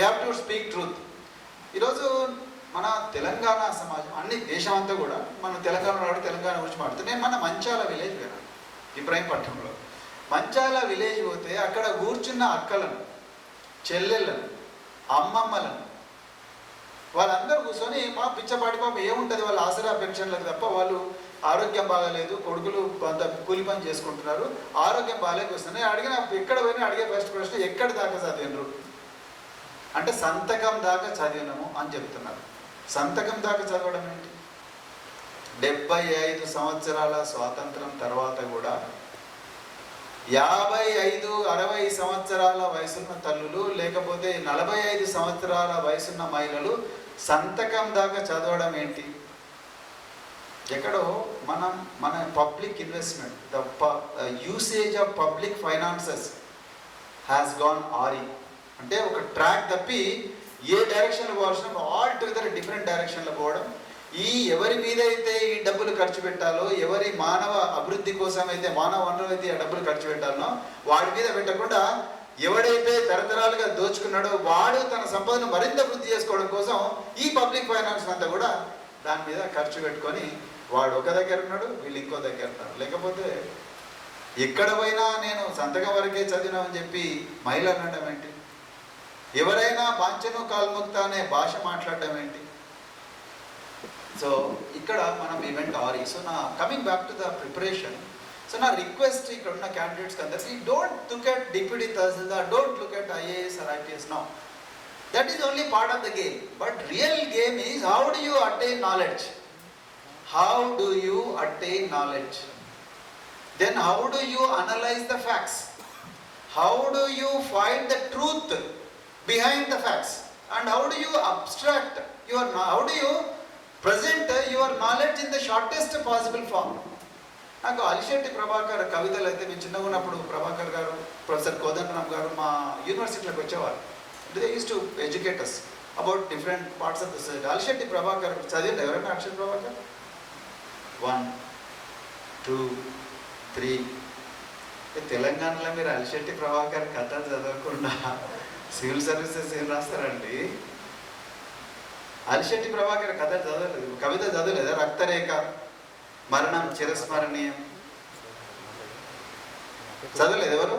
Have to speak truth. ఈరోజు మన తెలంగాణ సమాజం అన్ని దేశం అంతా కూడా మన తెలంగాణ తెలంగాణ గురించి మాట్లాడుతుంది. నేను మన మంచాల విలేజ్ పోయినా, ఇబ్రాహీంపట్నంలో. మంచాల విలేజ్ పోతే అక్కడ కూర్చున్న అక్కలను, చెల్లెళ్ళను, అమ్మమ్మలను వాళ్ళందరూ కూర్చొని మా పిచ్చపాటి పాప ఏముంటుంది వాళ్ళ ఆసరా పెన్షన్లకు తప్ప, వాళ్ళు ఆరోగ్యం బాగాలేదు, కొడుకులు కొంత కూలి పని చేసుకుంటున్నారు, ఆరోగ్యం బాగాలేక వస్తున్నాయి. అడిగిన ఎక్కడ పోయినా అడిగే ఫస్ట్ ప్రశ్న ఎక్కడి దాకా చదివినరు అంటే సంతకం దాకా చదివినము అని చెప్తున్నారు. సంతకం దాకా చదవడం ఏంటి? 75 సంవత్సరాల స్వాతంత్రం తర్వాత కూడా 55-60 సంవత్సరాల వయసున్న తల్లులు, లేకపోతే 45 సంవత్సరాల వయసున్న మహిళలు సంతకం దాకా చదవడం ఏంటి? ఎక్కడో మన public investment, the usage of public finances has gone ఆరి. అంటే ఒక ట్రాక్ తప్పి ఏ డైరెక్షన్లో పోవాల్సిన ఆల్ టుగెదర్ డిఫరెంట్ డైరెక్షన్లో పోవడం. ఈ ఎవరి మీద అయితే ఈ డబ్బులు ఖర్చు పెట్టాలో, ఎవరి మానవ అభివృద్ధి కోసం అయితే, మానవ వనరులు అయితే ఆ డబ్బులు ఖర్చు పెట్టాలనో వాడి మీద పెట్టకుండా ఎవడైతే తరతరాలుగా దోచుకున్నాడో వాడు తన సంపదను మరింత వృద్ధి చేసుకోవడం కోసం ఈ పబ్లిక్ ఫైనాన్స్ అంతా కూడా దాని మీద ఖర్చు పెట్టుకొని వాడు ఒక దగ్గర ఉన్నాడు, వీళ్ళు ఇంకో దగ్గర ఉన్నారు. లేకపోతే ఎక్కడ పోయినా నేను సంతకం వరకే చదివినామని చెప్పి మహిళ అనడం ఏంటి? ఎవరైనా బాంచను కాల్ముక్త అనే భాష మాట్లాడడం ఏంటి? సో ఇక్కడ మనం ఈవెంట్ ఆరి. సో నా coming back to the preparation, so నా రిక్వెస్ట్ ఇక్కడ ఉన్న క్యాండిడేట్స్కి అందరికీ, don't look at deputy tahsildar, don't look at IAS or IPS now. That is only part of the game. But real game is how do you attain knowledge? How do you attain knowledge? Then how do you analyze the facts? How do you find the truth behind the facts? And how do you abstract how do you present your knowledge in the shortest possible form? నాకు అలిశెట్టి ప్రభాకర్ కవితలు అయితే, మేము చిన్నగా ఉన్నప్పుడు ప్రభాకర్ గారు, professor Kodandaram గారు మా యూనివర్సిటీలోకి వచ్చేవారు. They use to educate us about different parts of the society. Alishetti Prabhakar చదివండి ఎవరైనా? అలిశెట్టి ప్రభాకర్ 1, 2, 3. తెలంగాణలో మీరు అలిశెట్టి ప్రభాకర్ కథలు చదవకుండా సివిల్ సర్వీసెస్ ఏం రాస్తారండి? అలిశెట్టి ప్రభాకర్ కథ చదవలేదు, కవిత చదవలేదా? రక్తరేఖ, మరణం చిరస్మరణీయం చదవలేదు ఎవరు?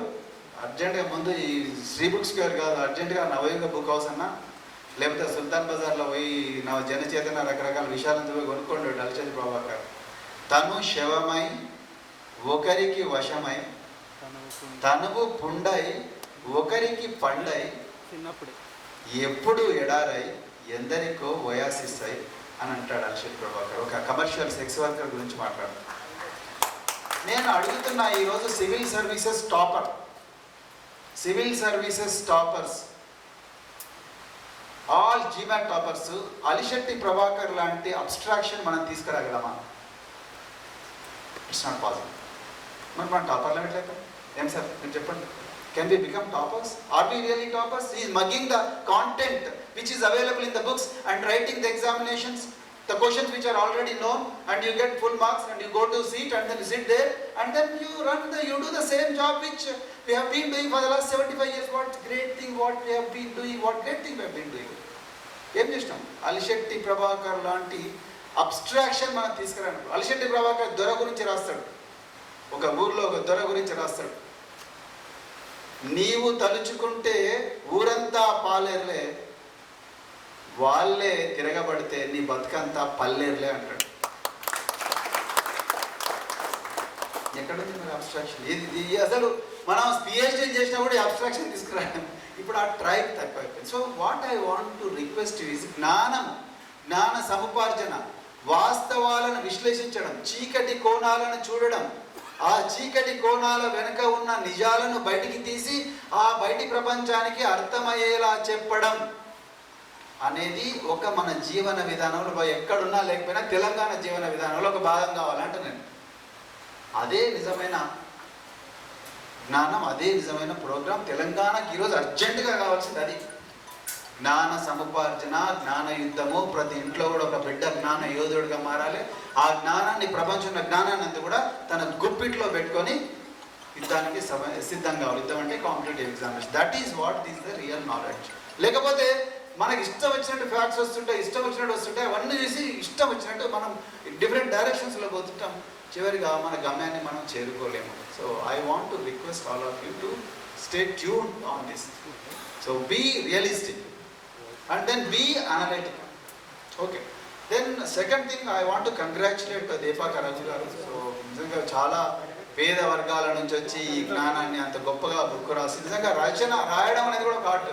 అర్జెంటుగా ముందు ఈ శ్రీ బుక్ స్క్వేర్ కాదు, అర్జెంటుగా నవయుగ బుక్ హౌస్ అన్నా, లేకపోతే సుల్తాన్ బజార్లో పోయి జనచేతన రకరకాల విషయాలను పోయి కొనుక్కోండి. అలిశెట్టి ప్రభాకర్ తను శవమై ఒకరికి వశమై, తనువు పుండై ఒకరికి పండై, ఎప్పుడు ఎడారై ఎందరికో వయాసిస్తాయి అని అంటాడు అలిశెట్టి ప్రభాకర్. ఒక కమర్షియల్ సెక్స్ వర్కర్ గురించి మాట్లాడతాడు. నేను అడుగుతున్నా, ఈరోజు civil services topper, civil services toppers, all GMAT toppers, Alishetti Prabhakar లాంటి అబ్స్ట్రాక్షన్ మనం తీసుకురాగలమా? It's not possible. మరి మనం టాపర్లు ఎట్లయితే ఏం సార్ మీరు చెప్పండి? Can we become toppers? Are we really toppers? He is mugging the content which is available in the books and writing the examinations, the questions which are already known, and you get full marks and you go to seat and then you sit there and then you do the same job which we have been doing for the last 75 years. What great thing what we have been doing, what great thing we have been doing. ఏం చేసినాం? అలిశెట్టి ప్రభాకర్ లాంటి abstraction మనం తీసుకురాను. అలిశెట్టి ప్రభాకర్ దొర గురించి రాస్తాడు, ఒక ఊర్లో ఒక దొర గురించి రాస్తాడు. నీవు తలుచుకుంటే ఊరంతా పాలేర్లే, వాళ్ళే తిరగబడితే నీ బతుకంతా పల్లేర్లే అంటాడు. ఎక్కడుంది మరి అబ్స్ట్రాక్షన్? ఇది అసలు మనం PhD చేసినా కూడా అబ్స్ట్రాక్షన్ తీసుకురాను. ఇప్పుడు ఆ ట్రైబ్ తక్కువైపోయింది. So what I want to request is జ్ఞాన సముపార్జన, వాస్తవాలను విశ్లేషించడం, చీకటి కోణాలను చూడడం, ఆ చీకటి కోణాల వెనుక ఉన్న నిజాలను బయటికి తీసి ఆ బయటి ప్రపంచానికి అర్థమయ్యేలా చెప్పడం అనేది ఒక మన జీవన విధానంలో, ఎక్కడున్నా లేకపోయినా తెలంగాణ జీవన విధానంలో ఒక భాగం కావాలంటే నేను అదే నిజమైన జ్ఞానం, అదే నిజమైన ప్రోగ్రాం తెలంగాణకి ఈరోజు అర్జెంటుగా కావాల్సింది. అది జ్ఞాన సముపార్జన, జ్ఞాన యుద్ధము. ప్రతి ఇంట్లో కూడా ఒక బిడ్డ జ్ఞాన యోధుడిగా మారాలి. ఆ జ్ఞానాన్ని, ప్రపంచంలో జ్ఞానాన్ని అంతా కూడా తన గుప్పిట్లో పెట్టుకొని యుద్ధానికి సిద్ధం కావాలి. యుద్ధం అంటే competitive examination. That is what is the real knowledge. లేకపోతే మనకి ఇష్టం వచ్చినట్టు ఫ్యాక్ట్స్ వస్తుంటాయి, ఇష్టం వచ్చినట్టు వస్తుంటాయి, అవన్నీ చూసి ఇష్టం వచ్చినట్టు మనం డిఫరెంట్ డైరెక్షన్స్లో పోతుంటాం, చివరిగా మన గమ్యాన్ని మనం చేరుకోలేము. So I want to request all of you to stay tune on this. So be realistic and then be analytic. Okay, then second thing I want to congratulate Deepa Karaju garu. So నిజంగా చాలా పేద వర్గాల నుంచి వచ్చి ఈ జ్ఞానాన్ని అంత గొప్పగా బుక్ రాసి నిజంగా రాయడం అనేది కూడా ఒక ఆర్ట్.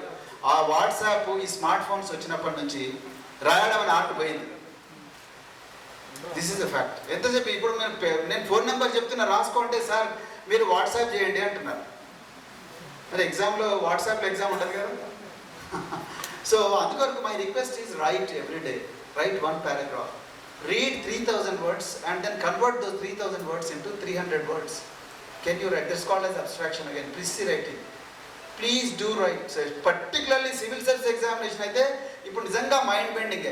ఆ వాట్సాప్, ఈ స్మార్ట్ ఫోన్స్ వచ్చినప్పటి నుంచి రాయడం అనే ఆర్ట్ పోయింది. This is the fact. ఎంతసేపు ఇప్పుడు నేను ఫోన్ నెంబర్ చెప్తున్నా రాసుకోంటే సార్ మీరు వాట్సాప్ చేయండి అంటున్నారు. మరి ఎగ్జామ్లో వాట్సాప్లో ఎగ్జామ్ ఉంటుంది కదా. సో అందుకొరకు my request is right every day, right 1 paragraph, read 3000 words and then convert those 3000 words into 300 words. Can you write? That's called as abstraction again, precision writing. Please do write. So particularly civil service examination అయితే ఇప్పుడు నిజంగా mind bending.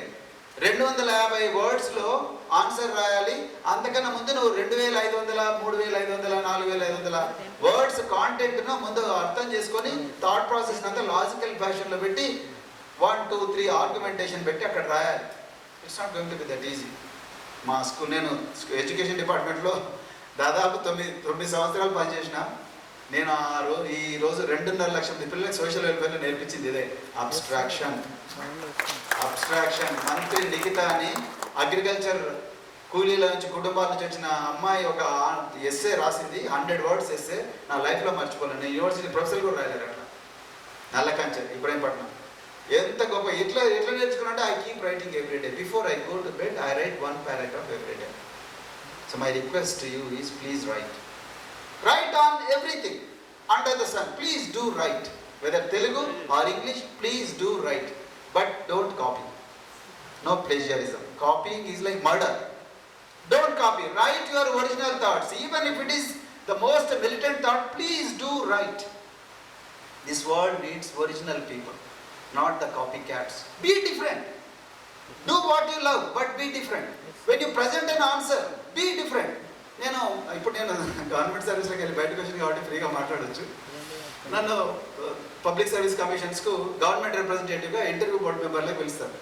250 వర్డ్స్లో answer రాయాలి. అంతకన్నా ముందు నువ్వు 2500, 3500, 4500 words కాంటెంట్ను ముందు అర్థం చేసుకొని థాట్ ప్రాసెస్ అంతా లాజికల్ ఫ్యాషన్లో పెట్టి 1, 2, 3 ఆర్గ్యుమెంటేషన్ పెట్టి అక్కడ రాయాలి. It's not going to be that easy. మా స్కూల్, నేను ఎడ్యుకేషన్ డిపార్ట్మెంట్లో దాదాపు 9 సంవత్సరాలు పనిచేసిన. నేను ఈ రోజు 2.5 లక్షల పిల్లలకి సోషల్ వెల్ఫేర్లో నేర్పించింది ఇదే, అబ్స్ట్రాక్షన్. మంత్రి నిఖిత అని అగ్రికల్చర్ కూలీల నుంచి కుటుంబాల నుంచి వచ్చిన అమ్మాయి ఒక ఎస్సే రాసింది, 100 words ఎస్సే. నా లైఫ్లో మర్చిపోలేను. నేను యూనివర్సిటీ ప్రొఫెసర్ కూడా రాయలేరు అట్లా. నల్లకంచె ఇబ్రహీంపట్నం. ఎంత గొప్ప. ఎట్లా నేర్చుకున్నాంటే I keep writing every day. Before I go to bed I write 1 paragraph every day. So my request to you is please write. Write on everything under the sun. Please do write. Whether Telugu or English, please do write. But don't copy. No plagiarism. Copying is like murder. Don't copy. Write your original thoughts. Even if it is the most militant thought, please do write. This world needs original people, not the copycats. Be different. Do what you love, but be different. When you present an answer, be different. నేను government సర్వీస్లోకి వెళ్ళి బయటకు వచ్చింది కాబట్టి ఫ్రీగా మాట్లాడవచ్చు. నన్ను public service కమిషన్స్కు గవర్నమెంట్ రిప్రజెంటేటివ్గా ఇంటర్వ్యూ బోర్డు మెంబర్లే పిలుస్తారు.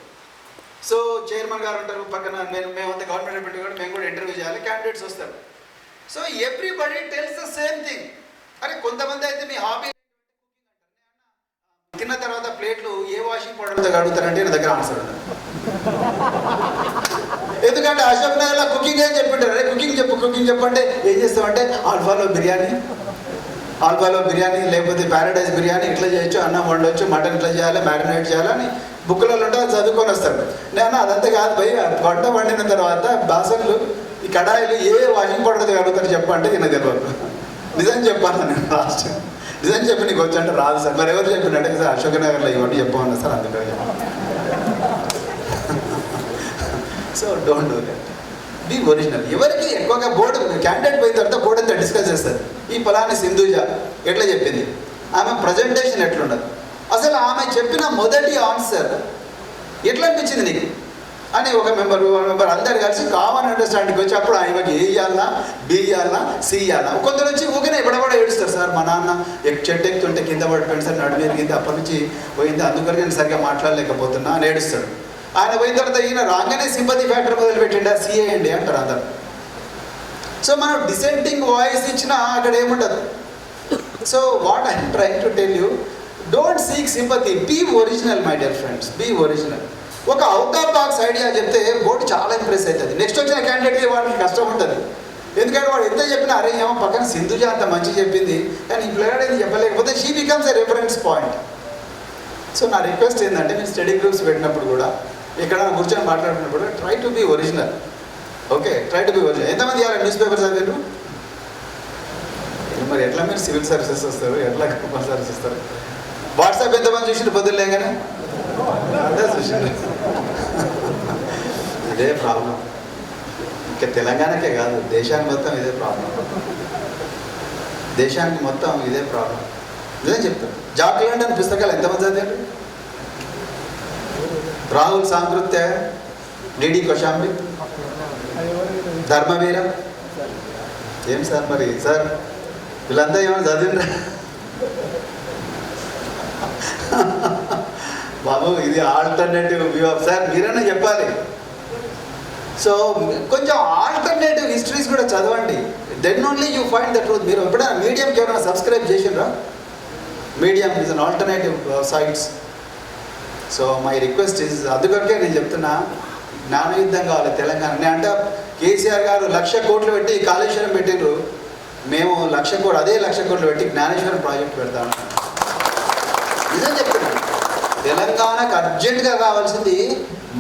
సో చైర్మన్ గారు ఉంటారు పక్కన, మేమంతా గవర్నమెంట్ రిప్రజెంటేటివ్ కూడా మేము కూడా ఇంటర్వ్యూ చేయాలి. క్యాండిడేట్స్ వస్తారు. So everybody tells the same thing. అరే కొంతమంది అయితే మీ హాబీ తిన్న తర్వాత ప్లేట్లు ఏ వాషింగ్ పౌడర్తో కడుగుతారంటే నా దగ్గర ఆన్సర్ ఉంది. ఎందుకంటే అశోక్ నగర్లో కుకింగ్ ఏం చెప్పింటారు, అరే కుకింగ్ చెప్పంటే ఏం చేస్తామంటే ఆల్ఫాలో బిర్యానీ లేకపోతే ప్యారడైజ్ బిర్యానీ ఇట్లా చేయొచ్చు, అన్నం వండొచ్చు, మటన్ ఇట్లా చేయాలి, మ్యారినేట్ చేయాలని బుక్కులలో ఉంటే చదువుకొని వస్తాడు. నేను అదంతా కాదు భయ్, వంట వండిన తర్వాత బాసన్లు ఈ కడాయిలు ఏ వాషింగ్ పౌడర్తో కడుగుతారు చెప్పంటే తిన తెలియదు. నిజం చెప్పాను నేను లాస్ట్. నిజం చెప్పి నీకు వచ్చంటే రాదు సార్. మరి ఎవరు చెప్పినట్టే సార్ అశోక్ నగర్లో ఇవన్నీ చెప్పమన్నా సార్, అందుకని. So don't do that. Be original. ఎవరికి ఎక్కువగా బోర్డు క్యాండిడేట్ పోయిన తర్వాత బోర్డు అంతా డిస్కస్ చేస్తారు. ఈ ఫలాని సింధూజ ఎట్లా చెప్పింది, ఆమె ప్రజెంటేషన్ ఎట్లుండదు, అసలు ఆమె చెప్పిన మొదటి ఆన్సర్ ఎట్లా అనిపించింది నీకు అని ఒక మెంబర్ అందరు కలిసి కామన్ అండర్స్టాండింగ్కి వచ్చి అప్పుడు ఆయనకి ఏ ఇవ్వాలన్నా, బి ఇవ్వాలన్నా, సి ఇవ్వాలన్నా. కొందరు వచ్చి ఊకనే ఎప్పుడెప్పుడు ఏడుస్తారు, సార్ మా నాన్న చెట్టు ఎక్కుతుంటే కింద పడిపోయింది సార్, నడుము ఎరిగింది, అప్పటి నుంచి పోయింది, అందుకని నేను సరిగ్గా మాట్లాడలేకపోతున్నా అని ఏడుస్తాడు. ఆయన పోయిన తర్వాత ఈయన రాగానే సింపతి ఫ్యాక్టర్ మొదలుపెట్టిండా, సిఏయండి అంటారు అందరు. సో మనం డిసెంటింగ్ వాయిస్ ఇచ్చినా అక్కడ ఏముండదు. So what I trying to tell you, don't seek sympathy, be original my dear friends, be original. ఒక అవుట్ ఆఫ్ బాక్స్ ఐడియా చెప్తే బోర్డు చాలా ఇంప్రెస్ అవుతుంది. నెక్స్ట్ వచ్చిన క్యాండిడేట్కి వాడికి కష్టం ఉంటుంది. ఎందుకంటే వాడు ఎంత చెప్పినా అరే ఏమో పక్కన సింధుజ అంత మంచి చెప్పింది కానీ ఈ పిల్లగాడు ఏది చెప్పలేకపోతే she becomes a reference point. So నా రిక్వెస్ట్ ఏంటంటే మీరు స్టడీ గ్రూప్స్ పెట్టినప్పుడు కూడా ఎక్కడ కూర్చొని మాట్లాడుతున్నప్పుడు try to be original. Okay, try to be original. ఎంతమంది ఇవ్వాలి న్యూస్ పేపర్స్ చదివారు? మరి ఎట్లా మీరు సివిల్ సర్వీసెస్ వస్తారు, ఎట్లా గవర్నమెంట్ సర్వీసెస్ వస్తారు? వాట్సాప్ ఎంతమంది చూసిండు పొద్దులే కానీ అదే చూసిండు. ఇదే ప్రాబ్లం. ఇంకా తెలంగాణకే కాదు, దేశానికి మొత్తం ఇదే ప్రాబ్లం. దేశానికి మొత్తం ఇదే ప్రాబ్లం. ఇదే చెప్తాను. జాక్ లండన్ పుస్తకాలు ఎంతమంది చదివారు? రాహుల్ సాంకృత్య, డిడి కౌశాంబి, ధర్మవీర. ఏం సార్ మరి సార్ వీళ్ళంతా ఏమైనా చదివినరా? బాబు ఇది ఆల్టర్నేటివ్ వ్యూ ఆఫ్ సార్, మీరైనా చెప్పాలి. సో కొంచెం ఆల్టర్నేటివ్ హిస్టరీస్ కూడా చదవండి, then only you find the truth. మీరు ఎప్పుడైనా మీడియంకి ఎవరైనా సబ్స్క్రైబ్ చేసిండ్రా? Medium is an alternative sites. So my request is, అందుకొరకే నేను చెప్తున్నా జ్ఞానయుద్ధం కావాలి తెలంగాణ. నేను అంటే కేసీఆర్ గారు 1,00,000 కోట్లు పెట్టి కాళేశ్వరం పెట్టిండ్రు, మేము 1,00,000 కోట్లు అదే 1,00,000 కోట్లు పెట్టి జ్ఞానేశ్వరం ప్రాజెక్ట్ పెడతాం. నిజం చెప్తున్నాను, తెలంగాణకు అర్జెంటుగా కావాల్సింది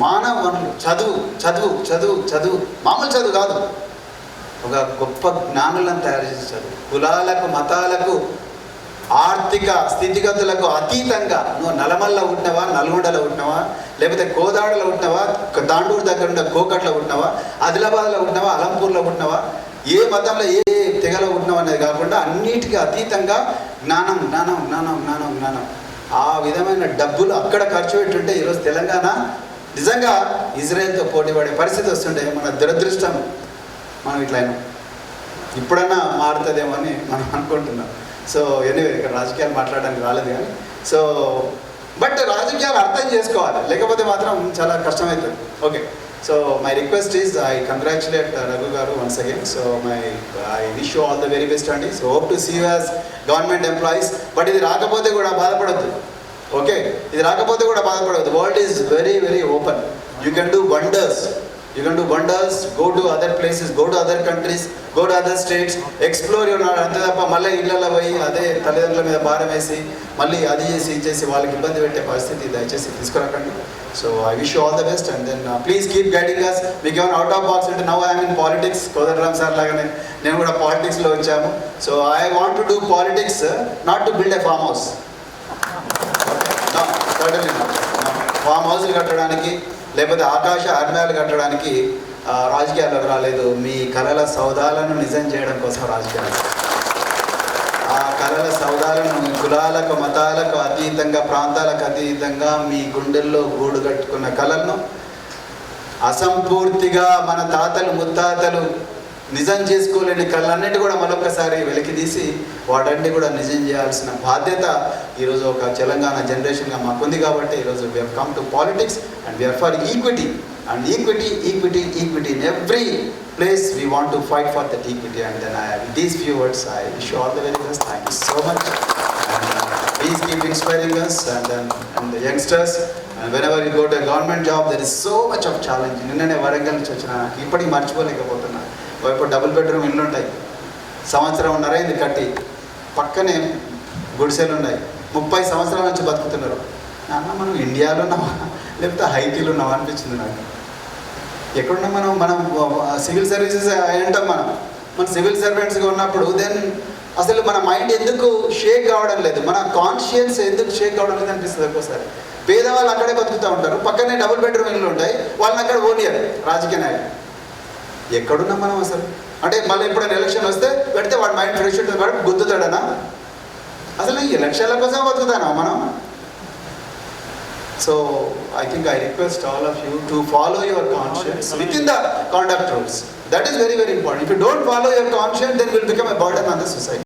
మానవ వనరులు, చదువు చదువు చదువు చదువు, మామూలు చదువు కాదు, ఒక గొప్ప జ్ఞానులను తయారు చేసే చదువు. కులాలకు మతాలకు ఆర్థిక స్థితిగతులకు అతీతంగా, నువ్వు నల్లమల్లో ఉంటున్నావా, నల్గొండలో ఉంటున్నావా, లేకపోతే కోదాడలో ఉంటున్నావా, తాండూరు దగ్గర ఉన్న కోకట్లో ఉంటున్నావా, ఆదిలాబాద్లో ఉంటున్నావా, అలంపూర్లో ఉంటున్నావా, ఏ మతంలో ఏ తెగలో ఉంటున్నావు అనేది కాకుండా అన్నిటికీ అతీతంగా జ్ఞానం జ్ఞానం జ్ఞానం జ్ఞానం జ్ఞానం. ఆ విధమైన డబ్బులు అక్కడ ఖర్చు పెట్టుంటే ఈరోజు తెలంగాణ నిజంగా ఇజ్రాయెల్తో పోటీ పడే పరిస్థితి వస్తుంటే మన దురదృష్టం మనం ఇట్లా అయినాం. ఇప్పుడన్నా మారుతుందేమో అని మనం అనుకుంటున్నాం. సో ఎనీవే ఇక్కడ రాజకీయాలు మాట్లాడడానికి రాలేదు కానీ, సో బట్ రాజకీయాలు అర్థం చేసుకోవాలి, లేకపోతే మాత్రం చాలా కష్టమవుతుంది. Okay, so my request is, I congratulate Raghu garu once again. So I wish you all the very best అండి. So hope to see you as government employees. But ఇది రాకపోతే కూడా బాధపడద్దు. ఓకే, ఇది రాకపోతే కూడా బాధపడవద్దు. World is very very open. You can do wonders. You can do wonders, go to other places, go to other countries, go to other states, explore your knowledge. అంతే తప్ప మళ్ళీ ఇళ్ళల్లో పోయి అదే తల్లిదండ్రుల మీద భారం వేసి మళ్ళీ అది చేసి ఇది చేసి వాళ్ళకి ఇబ్బంది పెట్టే పరిస్థితి దయచేసి తీసుకురాకండి. So I wish you all the best and then please keep guiding us. మీకు ఏమైనా అవుట్ ఆఫ్ బాక్స్ అంటే, now I'm in politics, Kodandaram sir లాగానే నేను కూడా పాలిటిక్స్లో వచ్చాము. So I want to do politics, not to build a farm house. Farm హౌస్లు కట్టడానికి లేకపోతే ఆకాశ అరణ్యాలు కట్టడానికి రాజకీయాలకు రాలేదు. మీ కళల సౌదాలను నిజం చేయడం కోసం రాజకీయాలు. ఆ కళల సౌదాలను కులాలకు మతాలకు అతీతంగా, ప్రాంతాలకు అతీతంగా మీ గుండెల్లో గూడు కట్టుకున్న కళలను అసంపూర్తిగా మన తాతలు ముత్తాతలు నిజం చేసుకోలేని కళలన్నిటి కూడా మరొకసారి వెలికి తీసి వాటన్ని కూడా నిజం చేయాల్సిన బాధ్యత ఈరోజు ఒక తెలంగాణ జనరేషన్గా మాకుంది. కాబట్టి ఈరోజు we have come to politics and we are for equity and equity equity equity in every place. We want to fight for that equity. And then these few words I wish all the very best. Thank you so much. Please keep inspiring us and the youngsters. And whenever you go to a government job, there is so much of challenge. నిన్ననే వరంగల్ నుంచి వచ్చిన, ఇప్పటికి మర్చిపోలేకపోతున్నా. ఇప్పుడు double bedroom ఇల్లు ఉంటాయి, 1.5 సంవత్సరం ఇది కట్టి, పక్కనే గుడిసెలు ఉన్నాయి, 30 సంవత్సరాల నుంచి బతుకుతున్నారు. నాన్న మనం ఇండియాలో ఉన్నామా లేకపోతే హైటీలో ఉన్నామా అనిపించింది నాకు. ఎక్కడున్నా మనం సివిల్ సర్వీసెస్ అంటాం. మన సివిల్ సర్వెంట్స్గా ఉన్నప్పుడు దెన్ అసలు మన మైండ్ ఎందుకు షేక్ కావడం లేదు, మన కాన్షియన్స్ ఎందుకు షేక్ కావడం లేదు అనిపిస్తుంది ఒక్కోసారి. పేదవాళ్ళు అక్కడే బతుకుతూ ఉంటారు, పక్కనే డబుల్ బెడ్రూమ్ ఇల్లు ఉంటాయి, వాళ్ళని అక్కడ ఓనియర్ రాజకీయ నాయకులు. ఎక్కడున్నాం మనం అసలు? అంటే మళ్ళీ ఎప్పుడైనా ఎలక్షన్ వస్తే పెడితే వాడు మైండ్ ఫ్రెష్ ఉంటుంది, వాడు గుద్దుతాడనా? అసలు ఈ ఎలక్షన్ల కోసం బతుకుతానా మనం? So I think I request all of you to follow your conscience within the conduct rules. That is very very important. If you don't follow your conscience, then you will become a burden on the society.